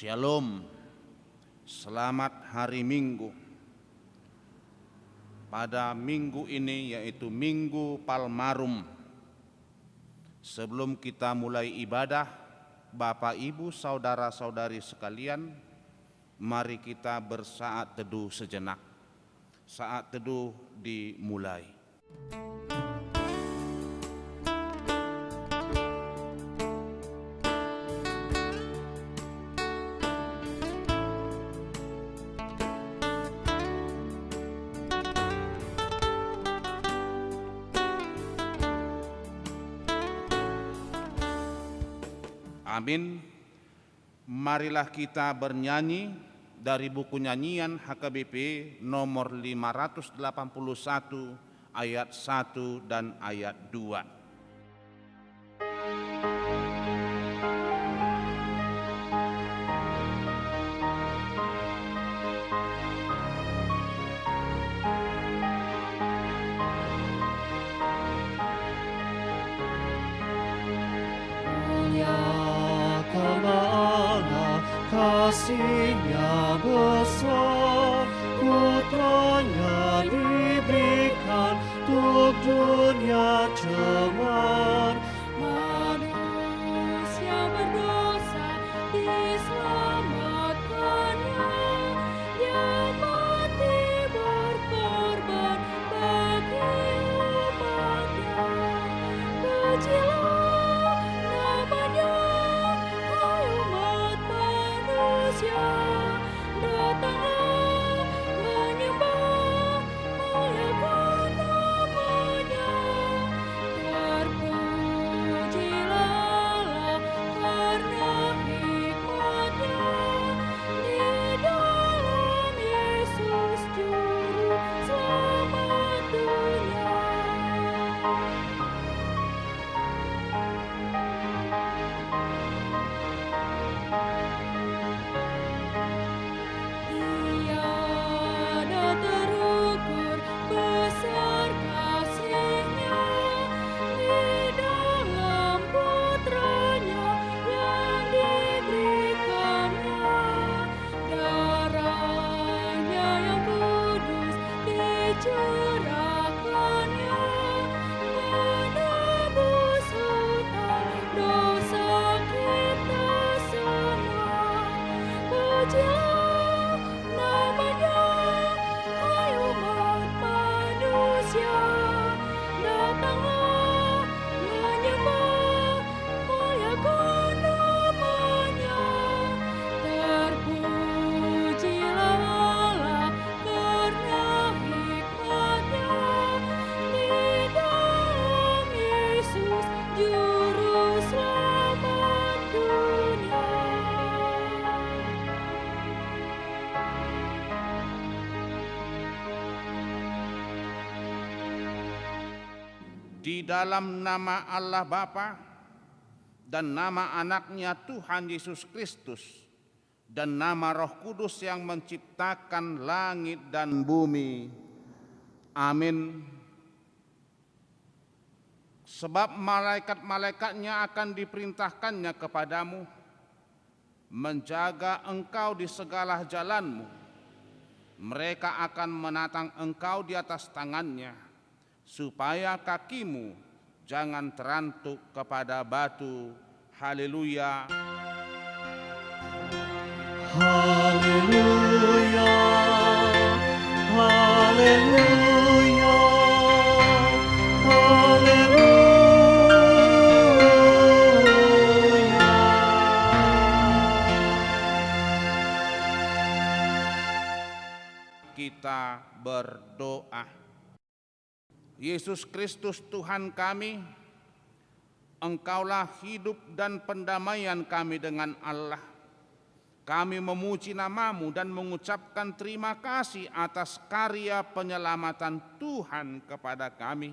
Shalom, selamat hari Minggu. Pada minggu ini yaitu Minggu Palmarum. Sebelum kita mulai ibadah, Bapak, Ibu, saudara-saudari sekalian, mari kita bersaat teduh sejenak. Saat teduh dimulai. Amin. Marilah kita bernyanyi dari buku nyanyian HKBP nomor 581 ayat 1 dan ayat 2. Kasih-Nya besar, Putranya diberikan untuk dunia cemar. Manusia berdosa diselamatkannya, Dia mati berkorban bagi umatnya. Pujilah namanya, hai umat manusia, datanglah menyembah, muliakan namanya. Terpujilah Allah karena hikmat-Nya, di dalam Yesus Juru Selamat dunia. Tiada terukur besar kasih-Nya di dalam Putranya yang diberikannya. Darahnya yang kudus dicurahkannya, menebus hutang dosa kita semua. Pujilah namanya, hai umat manusia, datanglah menyembah, muliakan namanya. Terpujilah Allah karena hikmat-Nya, di dalam Yesus Juru Selamat dunia. Di dalam nama Allah Bapa dan nama Anaknya Tuhan Yesus Kristus dan nama Roh Kudus yang menciptakan langit dan bumi. Amin. Sebab malaikat-malaikatnya akan diperintahkannya kepadamu, menjaga engkau di segala jalanmu. Mereka akan menatang engkau di atas tangannya, supaya kakimu jangan terantuk kepada batu. Haleluya. Haleluya, haleluya, haleluya. Kita berdoa. Yesus Kristus Tuhan kami, Engkaulah hidup dan pendamaian kami dengan Allah. Kami memuji nama-Mu dan mengucapkan terima kasih atas karya penyelamatan Tuhan kepada kami.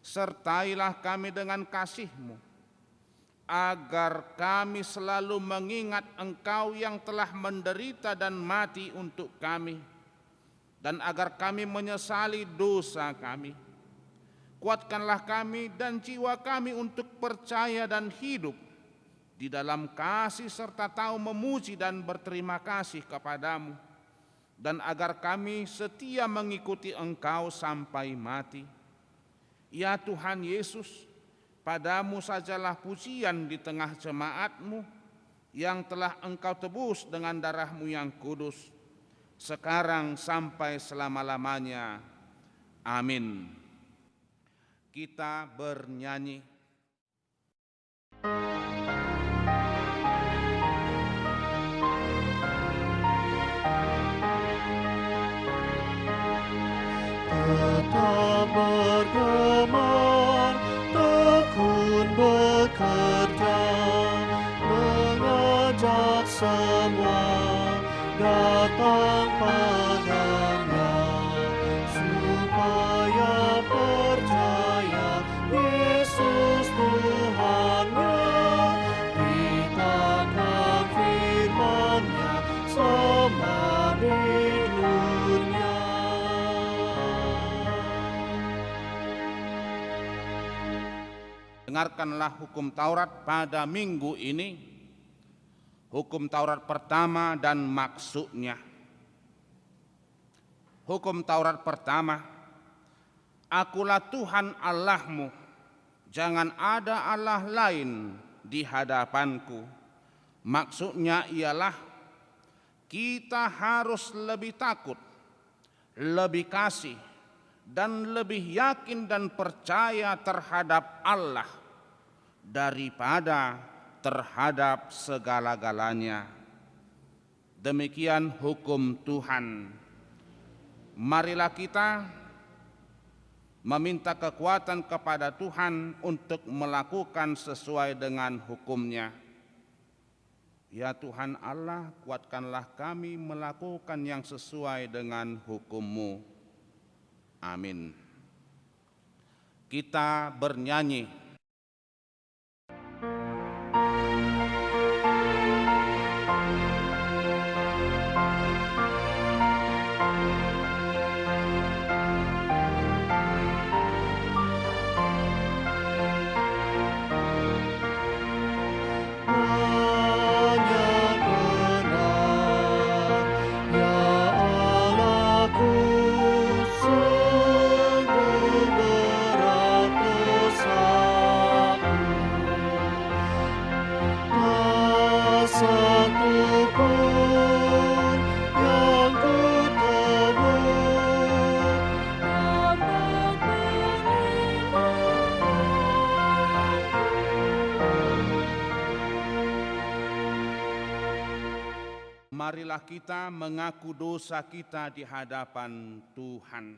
Sertailah kami dengan kasih-Mu, agar kami selalu mengingat Engkau yang telah menderita dan mati untuk kami, dan agar kami menyesali dosa kami. Kuatkanlah kami dan jiwa kami untuk percaya dan hidup di dalam kasih serta tahu memuji dan berterima kasih kepadamu, dan agar kami setia mengikuti Engkau sampai mati. Ya Tuhan Yesus, padamu sajalah pujian di tengah jemaat-Mu yang telah Engkau tebus dengan darah-Mu yang kudus, sekarang sampai selama-lamanya. Amin. Kita bernyanyi. Tetap bergema, tekun bekerja, mengajak semua datang padanya, supaya percaya Yesus Tuhannya, diberitakan firman-Nya selama di dunia. Dengarkanlah hukum Taurat pada minggu ini, hukum Taurat pertama dan maksudnya. Hukum Taurat pertama, Akulah Tuhan Allahmu, jangan ada Allah lain di hadapanku. Maksudnya ialah kita harus lebih takut, lebih kasih, dan lebih yakin dan percaya terhadap Allah daripada terhadap segala-galanya. Demikian hukum Tuhan. Marilah kita meminta kekuatan kepada Tuhan untuk melakukan sesuai dengan hukum-Nya. Ya Tuhan Allah, kuatkanlah kami melakukan yang sesuai dengan hukum-Mu. Amin. Kita bernyanyi. Marilah kita mengaku dosa kita di hadapan Tuhan.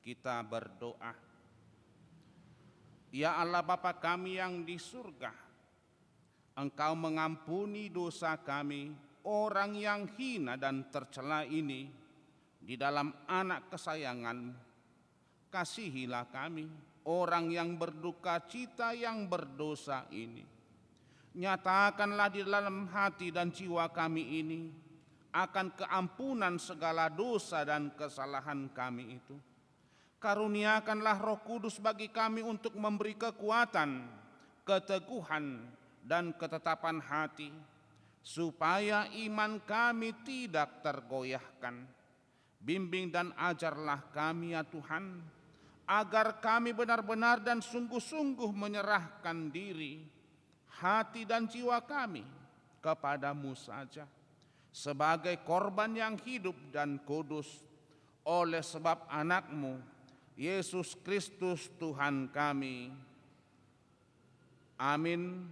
Kita berdoa. Ya Allah Bapa kami yang di surga, Engkau mengampuni dosa kami, orang yang hina dan tercela ini, di dalam anak kesayangan-Mu. Kasihilah kami, orang yang berduka cita yang berdosa ini. Nyatakanlah di dalam hati dan jiwa kami ini akan keampunan segala dosa dan kesalahan kami itu. Karuniakanlah Roh Kudus bagi kami untuk memberi kekuatan, keteguhan, dan ketetapan hati, supaya iman kami tidak tergoyahkan. Bimbing dan ajarlah kami ya Tuhan, agar kami benar-benar dan sungguh-sungguh menyerahkan diri, hati dan jiwa kami kepadamu saja, sebagai korban yang hidup dan kudus, oleh sebab anak-Mu, Yesus Kristus Tuhan kami. Amin.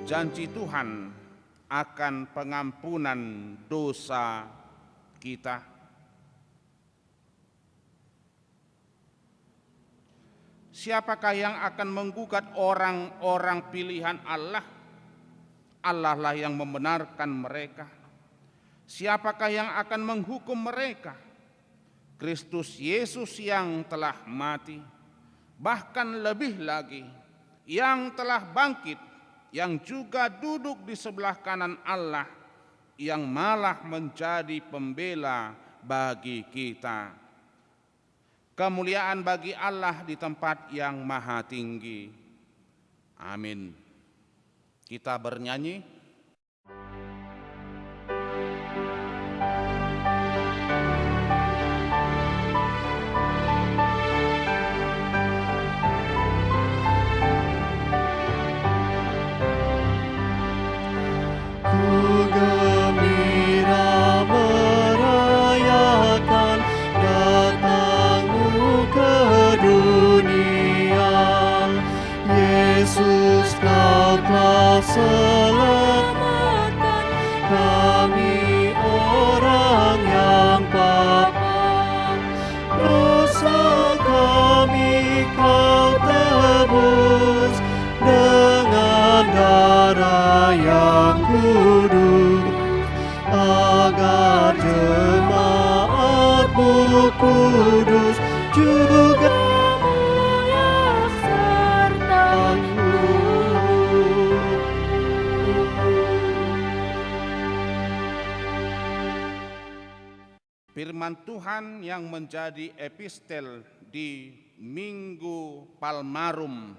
janji Tuhan akan pengampunan dosa kita. Siapakah yang akan menggugat orang-orang pilihan Allah? Allah lah yang membenarkan mereka. Siapakah yang akan menghukum mereka? Kristus Yesus yang telah mati, bahkan lebih lagi, yang telah bangkit, yang juga duduk di sebelah kanan Allah, yang malah menjadi pembela bagi kita. Kemuliaan bagi Allah di tempat yang maha tinggi. Amin. Kita bernyanyi. Selamatkan kami orang yang papa, dosa kami Kau tebus dengan darah yang kudus, agar jemaat-Mu kudus juga mulia serta-Mu. Firman Tuhan yang menjadi epistel di Minggu Palmarum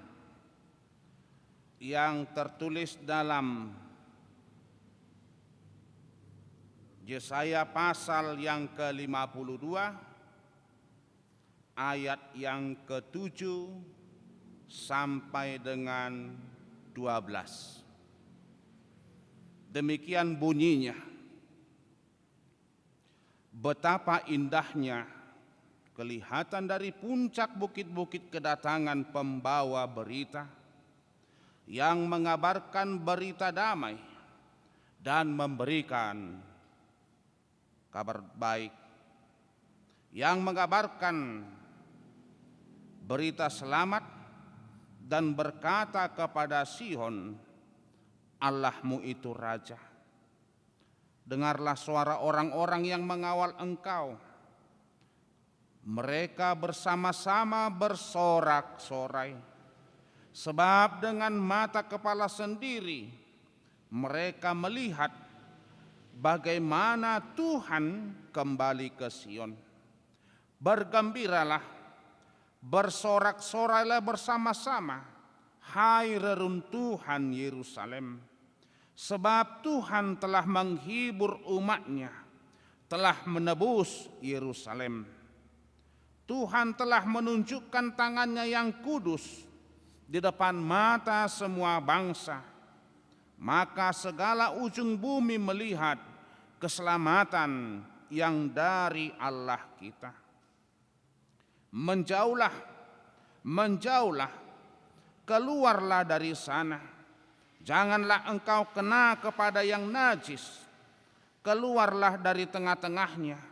yang tertulis dalam Yesaya pasal yang ke-52 ayat yang ke-7 sampai dengan 12. Demikian bunyinya. Betapa indahnya kelihatan dari puncak bukit-bukit kedatangan pembawa berita yang mengabarkan berita damai dan memberikan kabar baik, yang mengabarkan berita selamat dan berkata kepada Sion, Allahmu itu Raja. Dengarlah suara orang-orang yang mengawal Engkau. Mereka bersama-sama bersorak-sorai, sebab dengan mata kepala sendiri mereka melihat bagaimana Tuhan kembali ke Sion. Bergembiralah, bersorak-sorailah bersama-sama, hai reruntuhan Yerusalem. Sebab Tuhan telah menghibur umat-Nya, telah menebus Yerusalem. Tuhan telah menunjukkan tangan-Nya yang kudus di depan mata semua bangsa. Maka segala ujung bumi melihat keselamatan yang dari Allah kita. Menjauhlah, menjauhlah, keluarlah dari sana. Janganlah engkau kena kepada yang najis. Keluarlah dari tengah-tengahnya.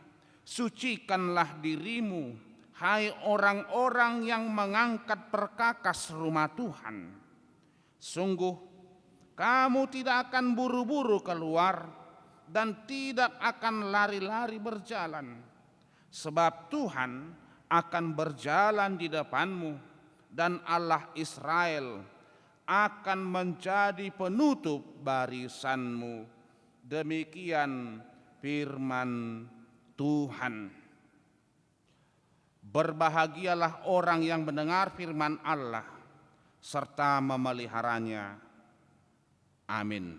Sucikanlah dirimu, hai orang-orang yang mengangkat perkakas rumah Tuhan. Sungguh, kamu tidak akan buru-buru keluar dan tidak akan lari-lari berjalan. Sebab Tuhan akan berjalan di depanmu dan Allah Israel akan menjadi penutup barisanmu. Demikian firman Tuhan. Berbahagialah orang yang mendengar firman Allah serta memeliharanya. Amin.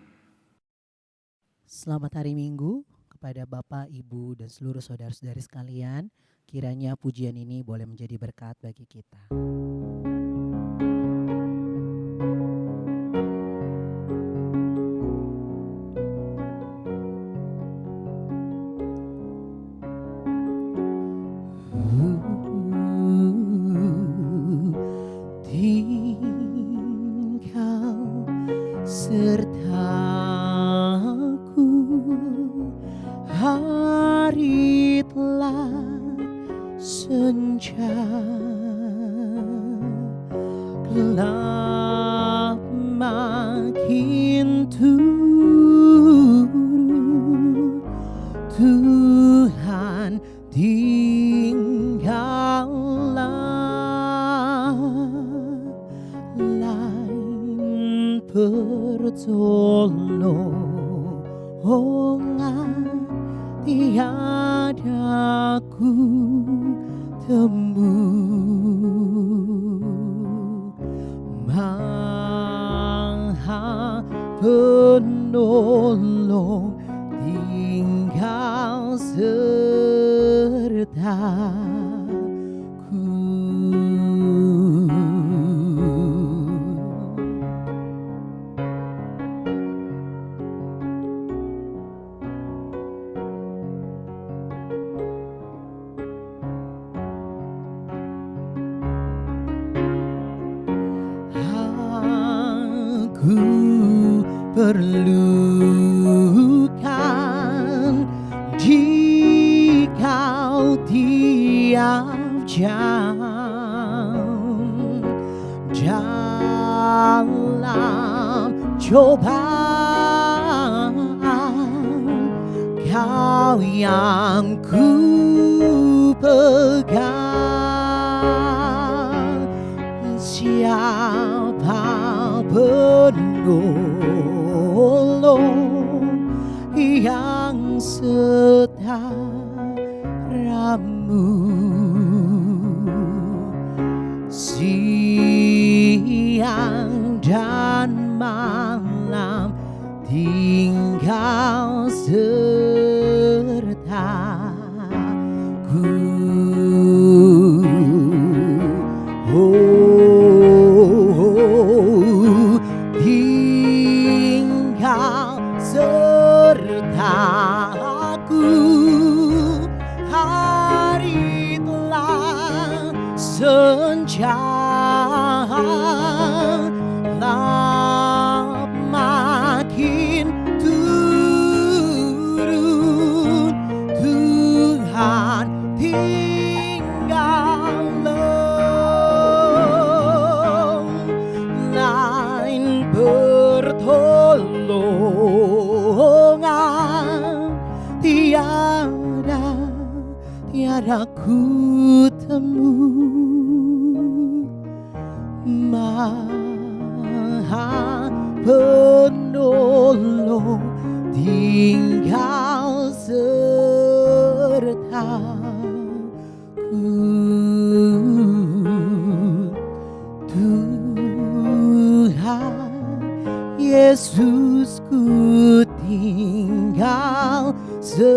Selamat hari Minggu kepada Bapak, Ibu, dan seluruh saudara-saudari sekalian. Kiranya pujian ini boleh menjadi berkat bagi kita. Tinggal serta senja gelap makin turun, Tuhan tinggallah, lain pertolongan tiada ku temu. Maha Penolong tinggal sertaku. Aku perlukan jika tiap jam dalam cobaan, Kau yang ku pegang. Siapa penolong yang setaramu? Siang dan malam tinggal sertaku. Tinggal sertaku. Hari telah senja, gelap makin turun, Tuhan tinggallah, lain pertolongan tiada ku temu. Maha Penolong tinggal sertaku. Tuhan Yesus, ku tinggal sertaku.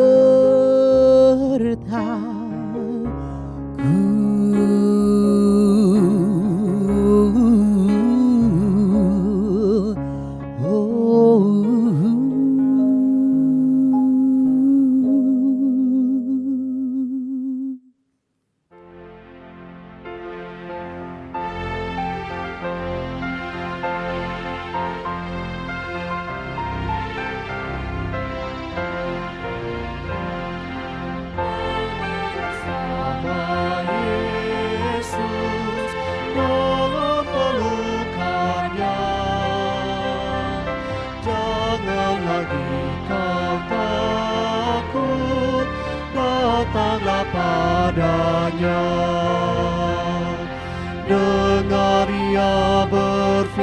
Datanglah padanya, dengar Ia berfirman,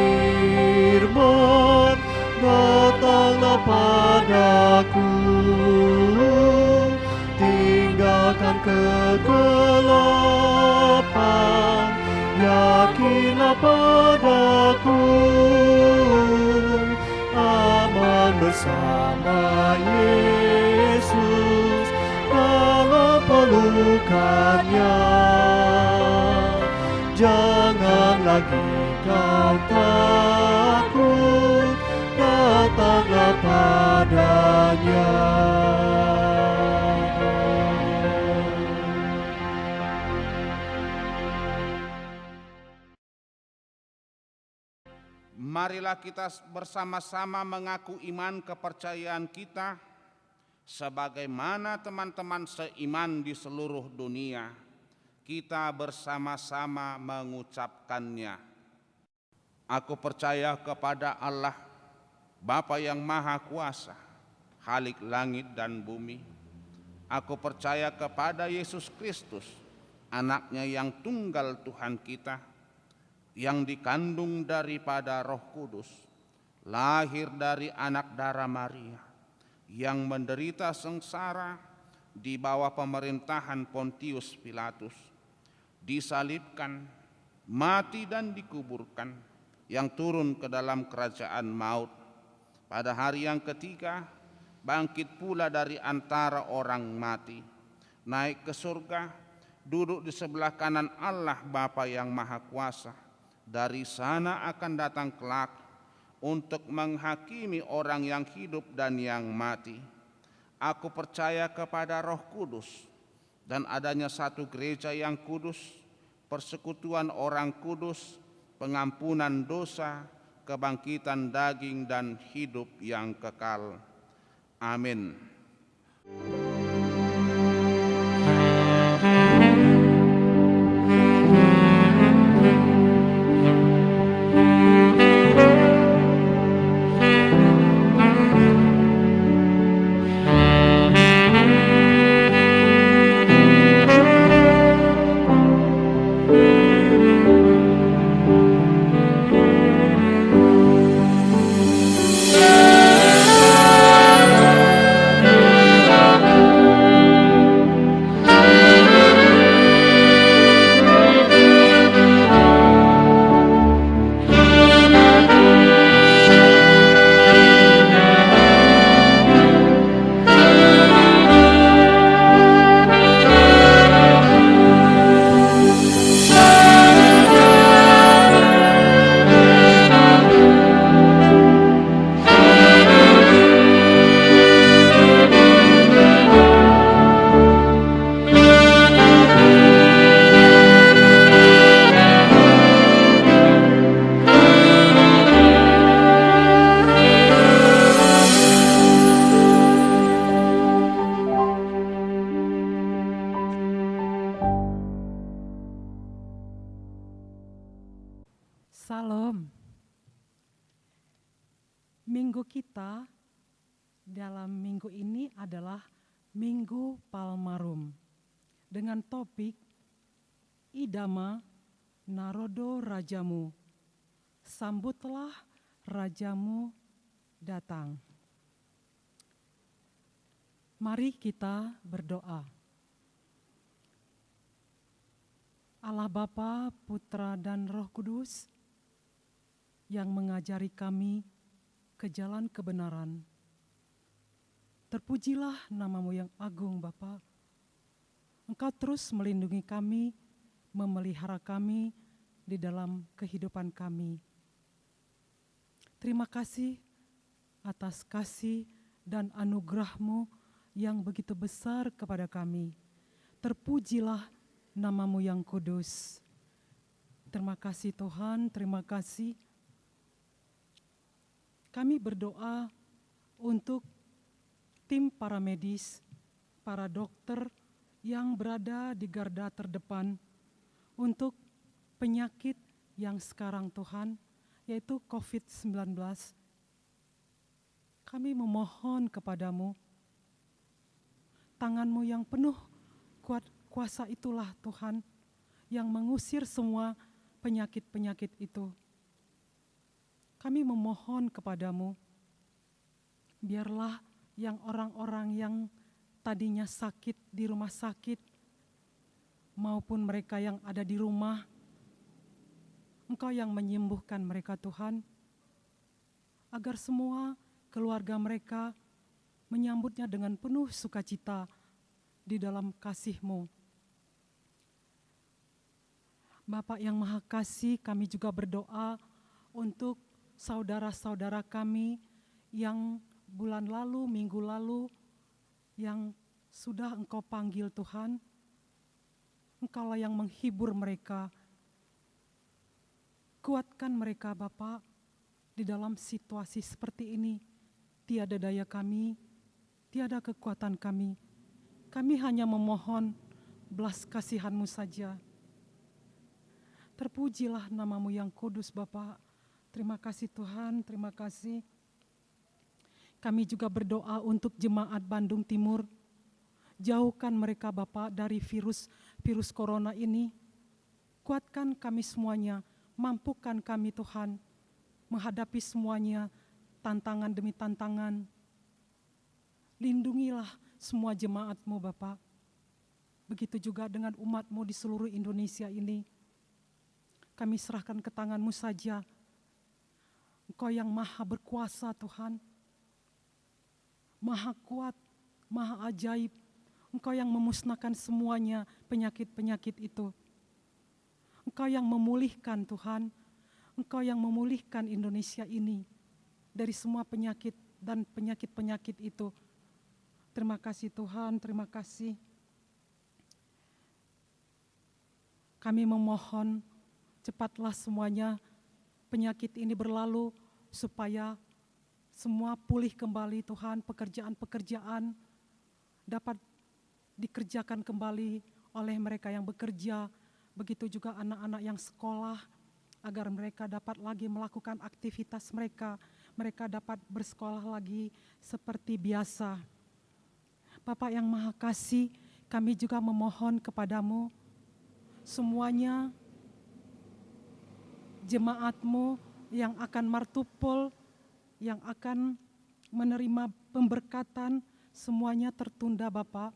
datanglah padaku, tinggalkan kegelapan, yakinlah padaku, aman bersama Yesus dalam pelukannya. Jangan lagi kau takut, datanglah padanya. Marilah kita bersama-sama mengaku iman kepercayaan kita sebagaimana teman-teman seiman di seluruh dunia. kita bersama-sama mengucapkannya. Aku percaya kepada Allah, Bapa yang Maha Kuasa, Khalik langit dan bumi. Aku percaya kepada Yesus Kristus, Anaknya yang tunggal Tuhan kita, yang dikandung daripada Roh Kudus, lahir dari anak darah Maria, yang menderita sengsara di bawah pemerintahan Pontius Pilatus, disalibkan, mati dan dikuburkan, yang turun ke dalam kerajaan maut. Pada hari yang ketiga, bangkit pula dari antara orang mati, naik ke surga, duduk di sebelah kanan Allah Bapa yang Maha Kuasa. Dari sana akan datang kelak untuk menghakimi orang yang hidup dan yang mati. Aku percaya kepada Roh Kudus dan adanya satu gereja yang kudus, persekutuan orang kudus, pengampunan dosa, kebangkitan daging dan hidup yang kekal. Amin. Salam. Minggu kita dalam minggu ini adalah Minggu Palmarum dengan topik Idama Narodo Rajamu, sambutlah Rajamu datang. Mari kita berdoa. Allah Bapa, Putra dan Roh Kudus yang mengajari kami ke jalan kebenaran. Terpujilah nama-Mu yang agung Bapa. Engkau terus melindungi kami, memelihara kami di dalam kehidupan kami. Terima kasih atas kasih dan anugerah-Mu yang begitu besar kepada kami. Terpujilah nama-Mu yang kudus. Terima kasih Tuhan, terima kasih. Kami berdoa untuk tim para medis, para dokter yang berada di garda terdepan untuk penyakit yang sekarang Tuhan, yaitu COVID-19. Kami memohon kepadamu, tangan-Mu yang penuh kuasa itulah Tuhan, yang mengusir semua penyakit-penyakit itu. Kami memohon kepadamu, biarlah yang orang-orang yang tadinya sakit di rumah sakit, maupun mereka yang ada di rumah, Engkau yang menyembuhkan mereka Tuhan, agar semua keluarga mereka menyambutnya dengan penuh sukacita di dalam kasih-Mu. Bapa yang Maha Kasih, kami juga berdoa untuk saudara-saudara kami yang bulan lalu, minggu lalu, yang sudah Engkau panggil Tuhan. Engkaulah yang menghibur mereka. Kuatkan mereka Bapa di dalam situasi seperti ini. Tiada daya kami, tiada kekuatan kami. Kami hanya memohon belas kasihan-Mu saja. Terpujilah nama-Mu yang kudus Bapa. Terima kasih Tuhan, terima kasih. Kami juga berdoa untuk jemaat Bandung Timur. Jauhkan mereka Bapa dari virus corona ini. Kuatkan kami semuanya, mampukan kami Tuhan menghadapi semuanya, tantangan demi tantangan. Lindungilah semua jemaat-Mu Bapa. Begitu juga dengan umat-Mu di seluruh Indonesia ini. Kami serahkan ke tangan-Mu saja. Engkau yang maha berkuasa Tuhan. Maha kuat, maha ajaib. Engkau yang memusnahkan semuanya penyakit-penyakit itu. Engkau yang memulihkan Tuhan. Engkau yang memulihkan Indonesia ini dari semua penyakit dan penyakit-penyakit itu. Terima kasih Tuhan, terima kasih. Kami memohon cepatlah semuanya penyakit ini berlalu supaya semua pulih kembali Tuhan, pekerjaan-pekerjaan dapat dikerjakan kembali oleh mereka yang bekerja, begitu juga anak-anak yang sekolah, agar mereka dapat lagi melakukan aktivitas mereka dapat bersekolah lagi seperti biasa. Bapa yang Maha Kasih, kami juga memohon kepadamu, semuanya jemaat-Mu yang akan martupol, yang akan menerima pemberkatan, semuanya tertunda Bapa.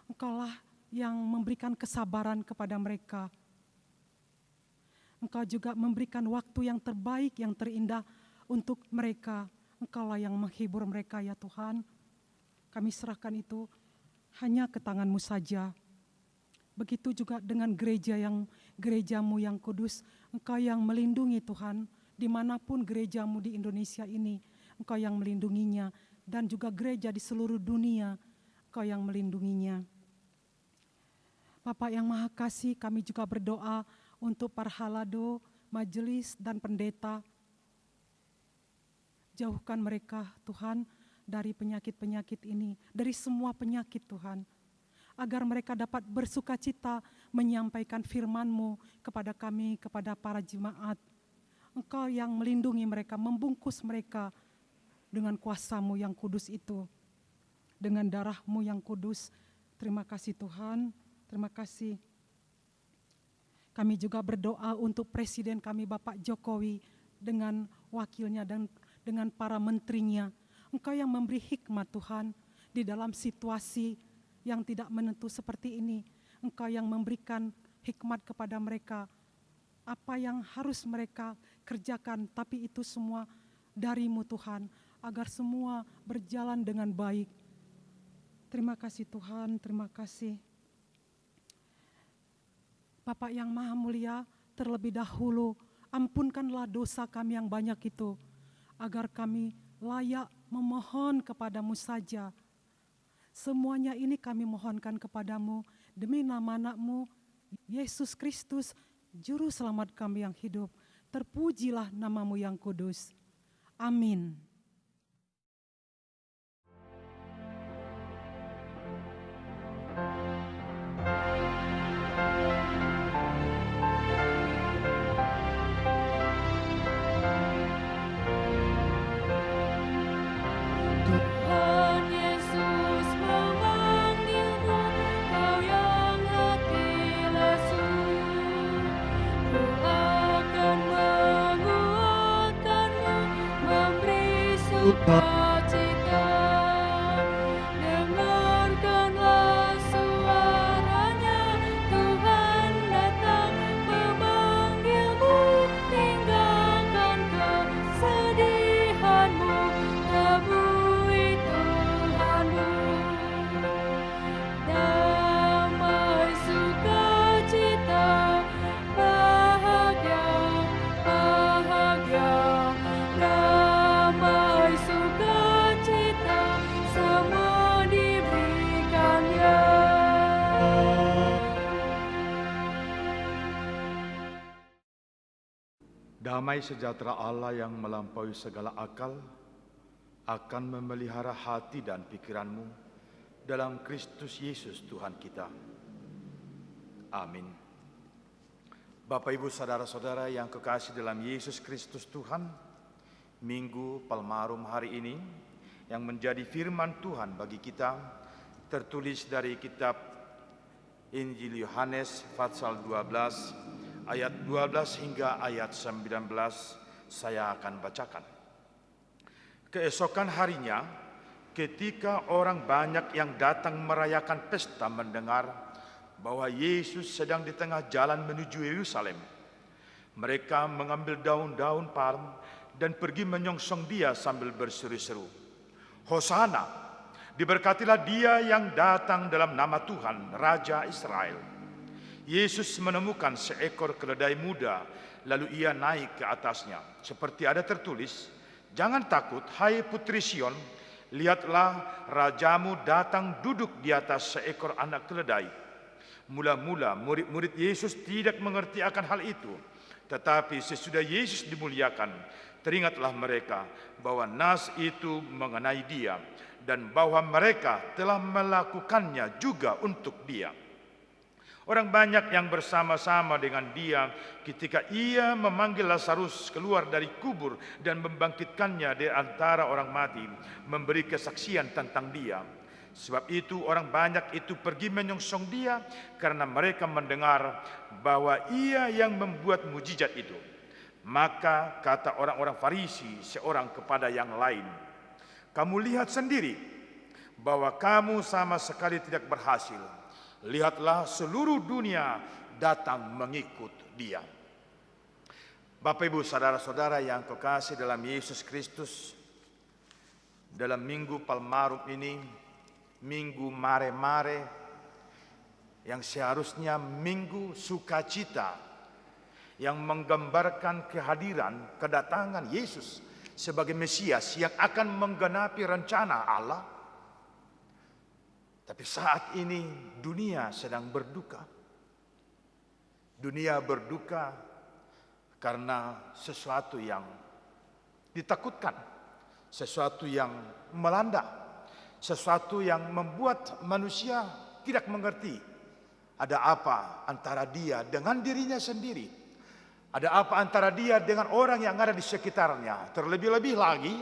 Engkaulah yang memberikan kesabaran kepada mereka. Engkau juga memberikan waktu yang terbaik, yang terindah untuk mereka. Engkaulah yang menghibur mereka ya Tuhan. Kami serahkan itu hanya ke tangan-Mu saja. Begitu juga dengan gereja-Mu yang kudus. Engkau yang melindungi Tuhan. Dimanapun gereja-Mu di Indonesia ini, Engkau yang melindunginya. Dan juga gereja di seluruh dunia, Engkau yang melindunginya. Bapa yang Maha Kasih, kami juga berdoa untuk para halado, majelis, dan pendeta. Jauhkan mereka Tuhan dari penyakit-penyakit ini, dari semua penyakit Tuhan. Agar mereka dapat bersukacita menyampaikan firman-Mu kepada kami, kepada para jemaat. Engkau yang melindungi mereka, membungkus mereka dengan kuasa-Mu yang kudus itu. Dengan darah-Mu yang kudus. Terima kasih Tuhan, terima kasih. Kami juga berdoa untuk Presiden kami Bapak Jokowi dengan wakilnya dan dengan para menterinya. Engkau yang memberi hikmat Tuhan di dalam situasi yang tidak menentu seperti ini. Engkau yang memberikan hikmat kepada mereka. Apa yang harus mereka kerjakan, tapi itu semua dari-Mu Tuhan, agar semua berjalan dengan baik. Terima kasih Tuhan, terima kasih. Bapak yang Maha Mulia, terlebih dahulu ampunkanlah dosa kami yang banyak itu, agar kami layak memohon kepadamu saja. Semuanya ini kami mohonkan kepadamu demi nama anak-Mu, Yesus Kristus, Juru Selamat kami yang hidup. Terpujilah nama-Mu yang kudus. Amin. Tuhan Yesus memanggilmu, kau yang letih lesu. Ku akan menguatkanmu, memberi sukacita. Dengarkanlah suaranya, Tuhan datang memanggilmu. Tinggalkan kesedihanmu, temui Tuhanmu. Damai sukacita, bahagia, bahagia. Damai sukacita, semua diberikannya. Damai sejahtera Allah yang melampaui segala akal akan memelihara hati dan pikiranmu dalam Kristus Yesus Tuhan kita. Amin. Bapak, Ibu, saudara-saudara yang kekasih dalam Yesus Kristus Tuhan, Minggu Palmarum hari ini yang menjadi firman Tuhan bagi kita tertulis dari kitab Injil Yohanes pasal 12 ayat 12 hingga ayat 19. Saya akan bacakan. Keesokan harinya, ketika orang banyak yang datang merayakan pesta mendengar bahwa Yesus sedang di tengah jalan menuju Yerusalem, mereka mengambil daun-daun palm dan pergi menyongsong dia sambil berseru-seru, "Hosana, diberkatilah dia yang datang dalam nama Tuhan, Raja Israel." Yesus menemukan seekor keledai muda, lalu ia naik ke atasnya. Seperti ada tertulis, "Jangan takut, hai putri Sion, lihatlah rajamu datang duduk di atas seekor anak keledai." Mula-mula murid-murid Yesus tidak mengerti akan hal itu. Tetapi sesudah Yesus dimuliakan, teringatlah mereka bahwa nas itu mengenai dia dan bahwa mereka telah melakukannya juga untuk dia. Orang banyak yang bersama-sama dengan dia ketika ia memanggil Lazarus keluar dari kubur dan membangkitkannya dari antara orang mati, memberi kesaksian tentang dia. Sebab itu orang banyak itu pergi menyongsong dia karena mereka mendengar bahwa ia yang membuat mujizat itu. Maka kata orang-orang Farisi seorang kepada yang lain, "Kamu lihat sendiri bahwa kamu sama sekali tidak berhasil. Lihatlah, seluruh dunia datang mengikut dia." Bapak, Ibu, saudara-saudara yang kekasih dalam Yesus Kristus, dalam Minggu Palmarum ini, Minggu Mare-Mare, yang seharusnya Minggu Sukacita, yang menggambarkan kehadiran, kedatangan Yesus sebagai Mesias yang akan menggenapi rencana Allah. Tapi saat ini dunia sedang berduka. Dunia berduka karena sesuatu yang ditakutkan, sesuatu yang melanda, sesuatu yang membuat manusia tidak mengerti ada apa antara dia dengan dirinya sendiri. Ada apa antara dia dengan orang yang ada di sekitarnya. Terlebih-lebih lagi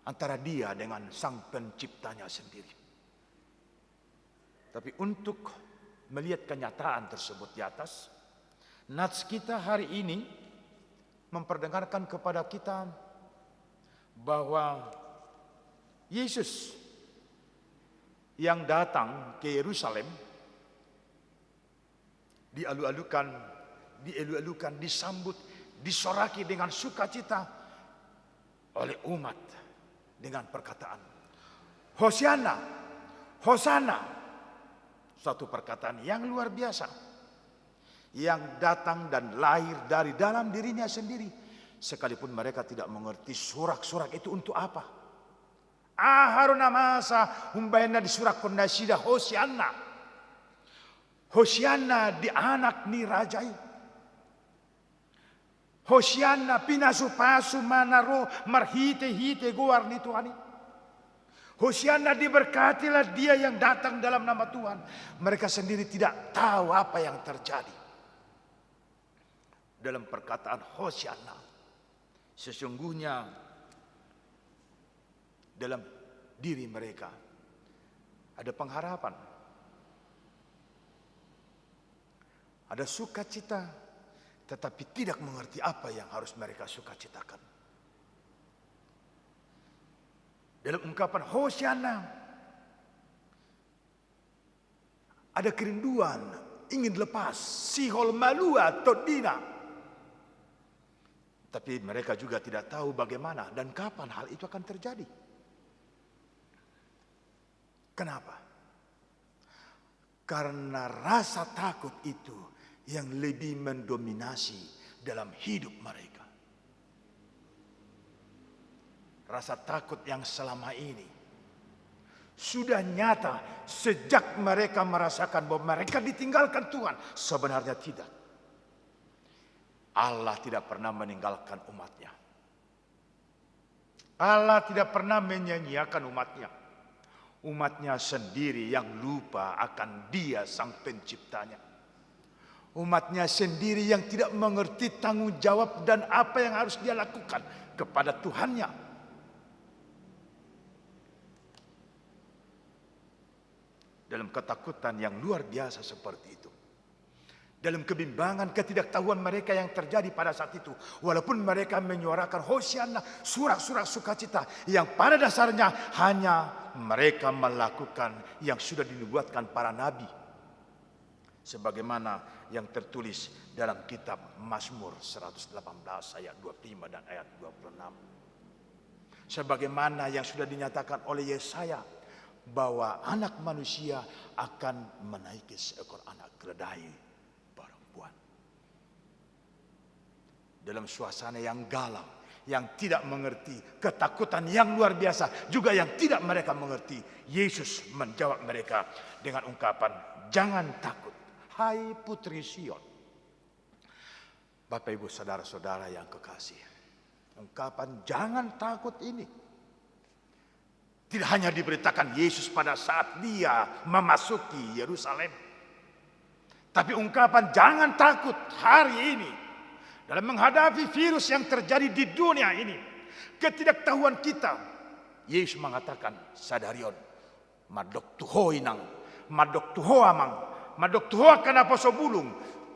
antara dia dengan Sang Penciptanya sendiri. Tapi untuk melihat kenyataan tersebut di atas, nats kita hari ini memperdengarkan kepada kita bahwa Yesus yang datang ke Yerusalem dielu-elukan, disambut, disoraki dengan sukacita oleh umat dengan perkataan, "Hosiana, Hosana." Suatu perkataan yang luar biasa, yang datang dan lahir dari dalam dirinya sendiri, sekalipun mereka tidak mengerti surak-surak itu untuk apa. Haruna masa humbayana di surat kondasida Hosiana. Hosiana di anak ni rajai. Hosiana pinasupasu manaro marhite-hite goar ni Tuhan. Hosiana diberkatilah dia yang datang dalam nama Tuhan. Mereka sendiri tidak tahu apa yang terjadi. Dalam perkataan Hosiana, sesungguhnya dalam diri mereka ada pengharapan, ada sukacita, tetapi tidak mengerti apa yang harus mereka sukacitakan. Dalam ungkapan Hosiana ada kerinduan, ingin lepas, sihol malua todina. Tapi mereka juga tidak tahu bagaimana dan kapan hal itu akan terjadi. Kenapa? Karena rasa takut itu yang lebih mendominasi dalam hidup mereka. Rasa takut yang selama ini sudah nyata sejak mereka merasakan bahwa mereka ditinggalkan Tuhan. Sebenarnya tidak. Allah tidak pernah meninggalkan umatnya. Allah tidak pernah menyanyiakan umatnya. Umatnya sendiri yang lupa akan Dia Sang Penciptanya. Umatnya sendiri yang tidak mengerti tanggung jawab dan apa yang harus dia lakukan kepada Tuhannya. Dalam ketakutan yang luar biasa seperti itu, dalam kebimbangan, ketidaktahuan mereka yang terjadi pada saat itu, walaupun mereka menyuarakan Hosianna, surak-surak sukacita, yang pada dasarnya hanya mereka melakukan yang sudah dinubuatkan para nabi, sebagaimana yang tertulis dalam kitab Mazmur 118 ayat 25 dan ayat 26. Sebagaimana yang sudah dinyatakan oleh Yesaya, bahwa anak manusia akan menaiki seekor anak keledai perempuan. Dalam suasana yang galau, yang tidak mengerti, ketakutan yang luar biasa, juga yang tidak mereka mengerti, Yesus menjawab mereka dengan ungkapan, jangan takut, hai putri Sion. Bapak ibu saudara-saudara yang kekasih, ungkapan jangan takut ini tidak hanya diberitakan Yesus pada saat dia memasuki Yerusalem, tapi ungkapan jangan takut hari ini dalam menghadapi virus yang terjadi di dunia ini, ketidaktahuan kita. Yesus mengatakan, sadarion, madok tuho inang, madok tuho amang, madok tuho akan apa sobulung,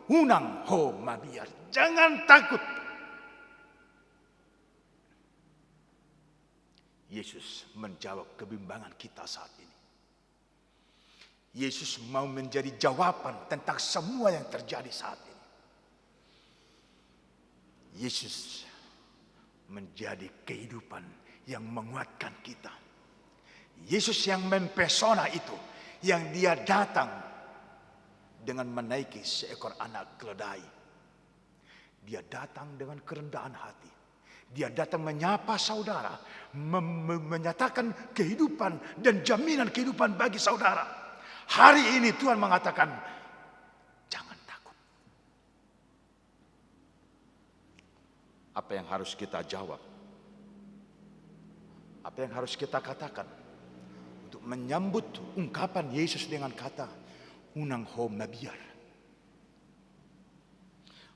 unang ho mabiar. Jangan takut. Yesus menjawab kebimbangan kita saat ini. Yesus mau menjadi jawaban tentang semua yang terjadi saat ini. Yesus menjadi kehidupan yang menguatkan kita. Yesus yang mempesona itu, yang dia datang dengan menaiki seekor anak keledai. Dia datang dengan kerendahan hati. Dia datang menyapa saudara, menyatakan kehidupan dan jaminan kehidupan bagi saudara. Hari ini Tuhan mengatakan, jangan takut. Apa yang harus kita jawab? Apa yang harus kita katakan? Untuk menyambut ungkapan Yesus dengan kata, unang ho mabiar.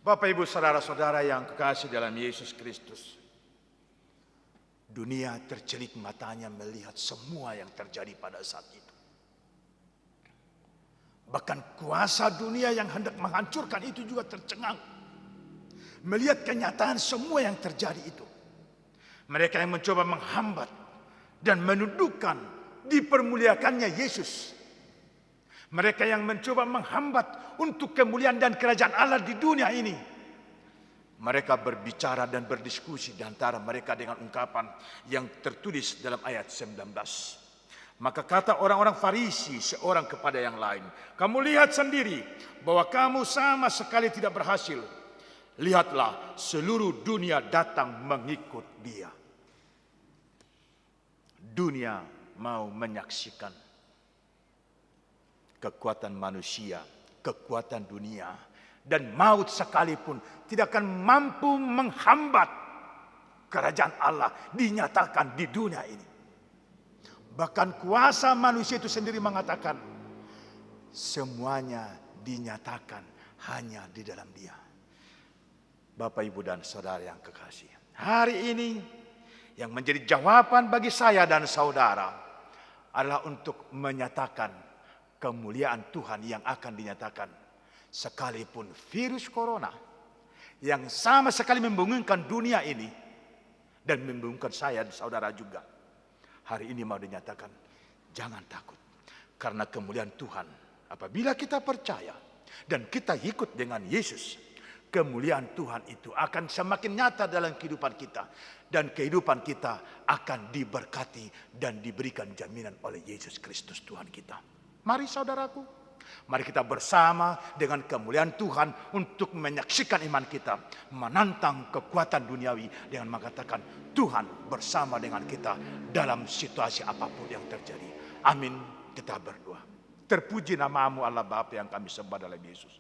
Bapak ibu saudara-saudara yang kekasih dalam Yesus Kristus, dunia tercelik matanya melihat semua yang terjadi pada saat itu. Bahkan kuasa dunia yang hendak menghancurkan itu juga tercengang melihat kenyataan semua yang terjadi itu. Mereka yang mencoba menghambat dan menundukkan dipermuliakannya Yesus. Mereka yang mencoba menghambat untuk kemuliaan dan kerajaan Allah di dunia ini. Mereka berbicara dan berdiskusi di antara mereka dengan ungkapan yang tertulis dalam ayat 19. Maka kata orang-orang Farisi seorang kepada yang lain, kamu lihat sendiri bahwa kamu sama sekali tidak berhasil. Lihatlah, seluruh dunia datang mengikut dia. Dunia mau menyaksikan kekuatan manusia, kekuatan dunia, dan maut sekalipun tidak akan mampu menghambat kerajaan Allah dinyatakan di dunia ini. Bahkan kuasa manusia itu sendiri mengatakan, semuanya dinyatakan hanya di dalam dia. Bapak, ibu, dan saudara yang kekasih, hari ini yang menjadi jawaban bagi saya dan saudara adalah untuk menyatakan kemuliaan Tuhan yang akan dinyatakan. Sekalipun virus corona yang sama sekali membingungkan dunia ini dan membingungkan saya dan saudara juga, hari ini mau dinyatakan jangan takut, karena kemuliaan Tuhan apabila kita percaya dan kita ikut dengan Yesus, kemuliaan Tuhan itu akan semakin nyata dalam kehidupan kita, dan kehidupan kita akan diberkati dan diberikan jaminan oleh Yesus Kristus Tuhan kita. Mari saudaraku, mari kita bersama dengan kemuliaan Tuhan untuk menyaksikan iman kita, menantang kekuatan duniawi dengan mengatakan Tuhan bersama dengan kita dalam situasi apapun yang terjadi. Amin. Kita berdoa. Terpuji nama-Mu Allah Bapa yang kami sembah dalam Yesus.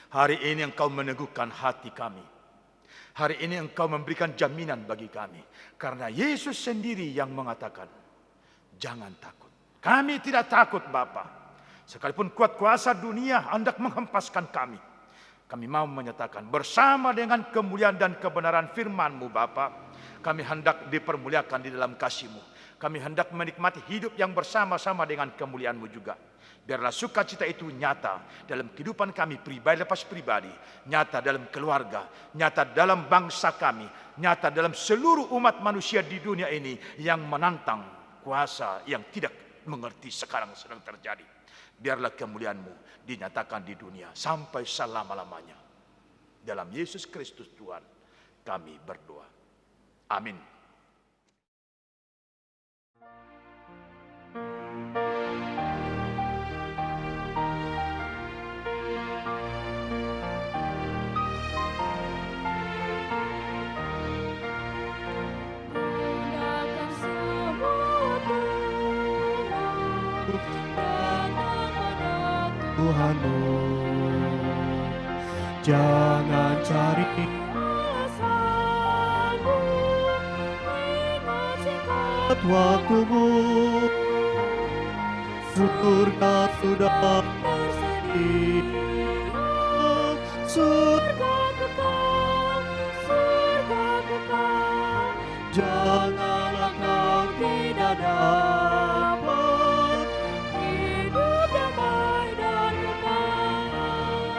Hari ini Engkau meneguhkan hati kami. Hari ini Engkau memberikan jaminan bagi kami. Karena Yesus sendiri yang mengatakan, jangan takut. Kami tidak takut Bapa. Sekalipun kuat kuasa dunia hendak menghempaskan kami, kami mau menyatakan bersama dengan kemuliaan dan kebenaran firman-Mu Bapa, kami hendak dipermuliakan di dalam kasih-Mu. Kami hendak menikmati hidup yang bersama-sama dengan kemuliaan-Mu juga. Biarlah sukacita itu nyata dalam kehidupan kami pribadi lepas pribadi, nyata dalam keluarga, nyata dalam bangsa kami, nyata dalam seluruh umat manusia di dunia ini yang menantang kuasa yang tidak mengerti sekarang sedang terjadi. Biarlah kemuliaan-Mu dinyatakan di dunia sampai selama-lamanya. Dalam Yesus Kristus Tuhan kami berdoa. Amin. Gunakan semua Tuhan, datang pada Tuhanmu, jangan cari alasanmu, ingat singkat waktumu. Surga sudah tersedia. surga, Surga kekal, janganlah kau tidak dapat. hidup damai dan kekal.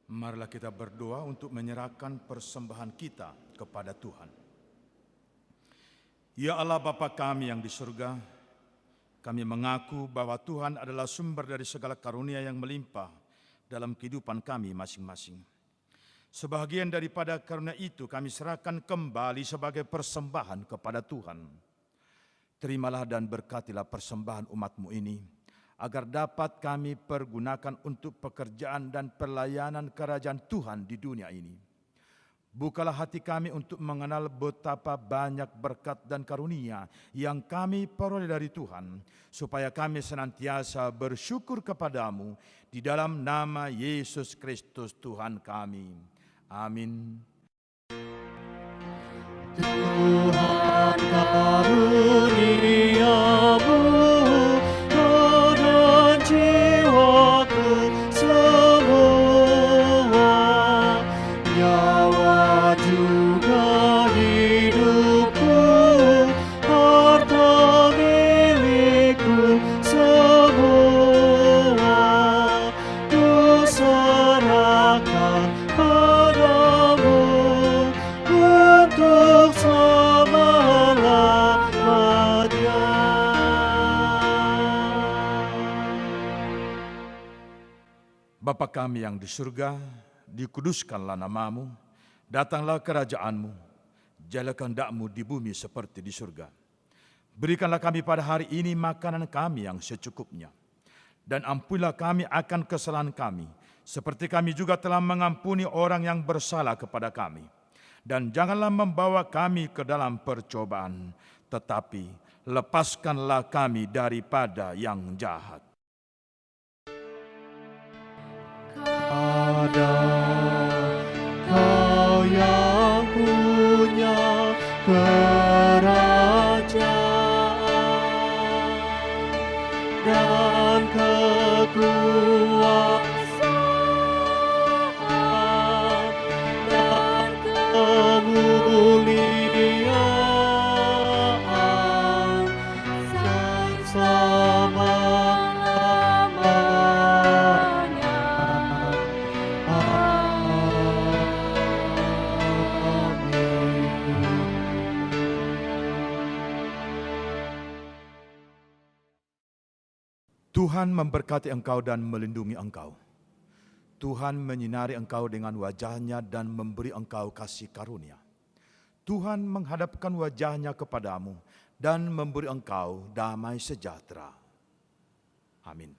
Marilah kita berdoa untuk menyerahkan persembahan kita kepada Tuhan. Ya Allah Bapa kami yang di surga, kami mengaku bahwa Tuhan adalah sumber dari segala karunia yang melimpah dalam kehidupan kami masing-masing. Sebahagian daripada karunia itu kami serahkan kembali sebagai persembahan kepada Tuhan. Terimalah dan berkatilah persembahan umat-Mu ini, agar dapat kami pergunakan untuk pekerjaan dan pelayanan kerajaan Tuhan di dunia ini. Bukalah hati kami untuk mengenal betapa banyak berkat dan karunia yang kami peroleh dari Tuhan, supaya kami senantiasa bersyukur kepadamu di dalam nama Yesus Kristus Tuhan kami. Amin. Tuhan karuniamu dan jiwaku semua, nyawa juga hidupku, harta milikku semua, kuserahkan padamu untuk selama-lamanya. Bapa kami yang di surga, dikuduskanlah namamu, datanglah kerajaanmu, jadilah kehendak-Mu di bumi seperti di surga. Berikanlah kami pada hari ini makanan kami yang secukupnya, dan ampunilah kami akan kesalahan kami, seperti kami juga telah mengampuni orang yang bersalah kepada kami. Dan janganlah membawa kami ke dalam percobaan, tetapi lepaskanlah kami daripada yang jahat. Ada Kau yang punya kerajaan dan kekuasaan dan kemuliaan selama-lamanya. Tuhan memberkati engkau dan melindungi engkau. Tuhan menyinari engkau dengan wajah-Nya dan memberi engkau kasih karunia. Tuhan menghadapkan wajah-Nya kepadamu dan memberi engkau damai sejahtera. Amin.